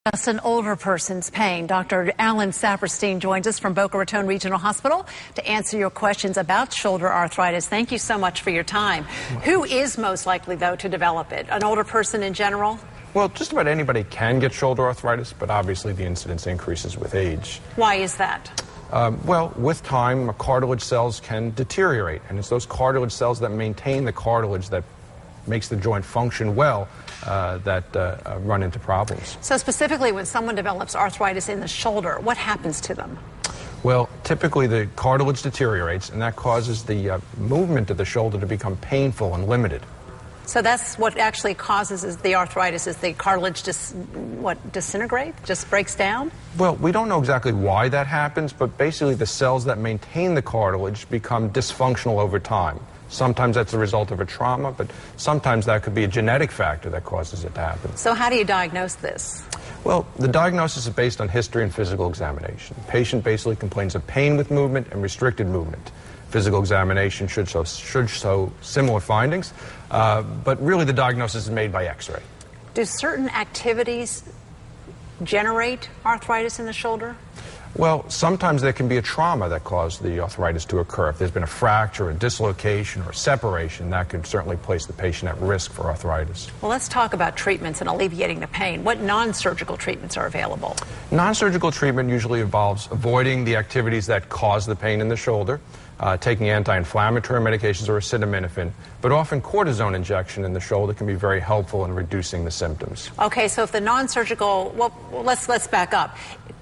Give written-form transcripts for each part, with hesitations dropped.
Just an older person's pain. Dr. Alan Saperstein joins us from Boca Raton Regional Hospital to answer your questions about shoulder arthritis. Thank you so much for your time. Who is most likely, though, to develop it? An older person in general? Well, just about anybody can get shoulder arthritis, but obviously the incidence increases with age. Why is that? Well, with time, cartilage cells can deteriorate, and it's those cartilage cells that maintain the cartilage that makes the joint function well that run into problems. So specifically, when someone develops arthritis in the shoulder, what happens to them? Well, typically the cartilage deteriorates, and that causes the movement of the shoulder to become painful and limited. So that's what actually causes the arthritis, is the cartilage disintegrate, just breaks down? Well, we don't know exactly why that happens, but basically the cells that maintain the cartilage become dysfunctional over time. Sometimes that's the result of a trauma, but sometimes that could be a genetic factor that causes it to happen. So how do you diagnose this? Well, the diagnosis is based on history and physical examination. The patient basically complains of pain with movement and restricted movement. Physical examination should show similar findings, but really the diagnosis is made by X-ray. Do certain activities generate arthritis in the shoulder? Well, sometimes there can be a trauma that caused the arthritis to occur. If there's been a fracture, a dislocation, or a separation, that could certainly place the patient at risk for arthritis. Well, let's talk about treatments and alleviating the pain. What non-surgical treatments are available? Non-surgical treatment usually involves avoiding the activities that cause the pain in the shoulder, taking anti-inflammatory medications or acetaminophen, but often cortisone injection in the shoulder can be very helpful in reducing the symptoms. Okay, so if the non-surgical, well, let's back up.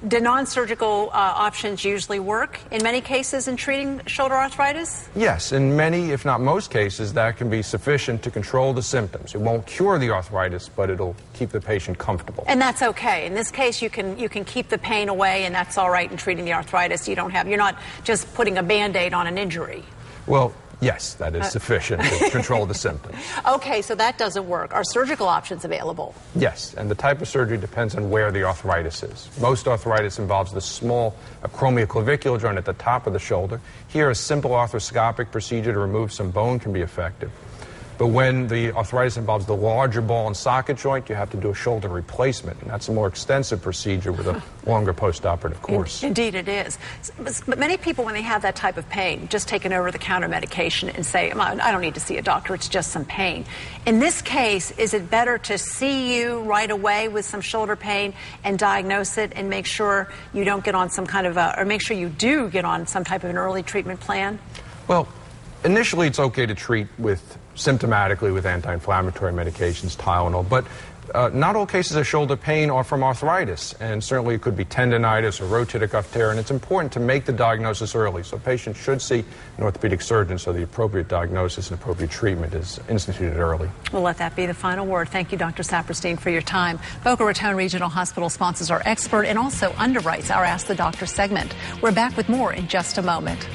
Do non-surgical options usually work in many cases in treating shoulder arthritis? Yes, in many, if not most cases, that can be sufficient to control the symptoms. It won't cure the arthritis, but it'll keep the patient comfortable. And that's okay. In this case, you can keep the pain away, and that's all right in treating the arthritis. You're not just putting a Band-Aid on an injury. Well, yes, that is sufficient to control the symptoms. Okay, so that doesn't work. Are surgical options available? Yes, and the type of surgery depends on where the arthritis is. Most arthritis involves the small acromioclavicular joint at the top of the shoulder. Here, a simple arthroscopic procedure to remove some bone can be effective. But when the arthritis involves the larger ball and socket joint, you have to do a shoulder replacement, and that's a more extensive procedure with a longer post-operative course. Indeed it is. But many people, when they have that type of pain, just take an over-the-counter medication and say, I don't need to see a doctor, it's just some pain. In this case, is it better to see you right away with some shoulder pain and diagnose it and make sure you don't get on some kind of or make sure you do get on some type of an early treatment plan? Well, initially it's okay to treat symptomatically with anti-inflammatory medications, Tylenol, but not all cases of shoulder pain are from arthritis, and certainly it could be tendonitis or rotator cuff tear, and it's important to make the diagnosis early. So patients should see an orthopedic surgeon so the appropriate diagnosis and appropriate treatment is instituted early. We'll let that be the final word. Thank you, Dr. Saperstein, for your time. Boca Raton Regional Hospital sponsors our expert and also underwrites our Ask the Doctor segment. We're back with more in just a moment.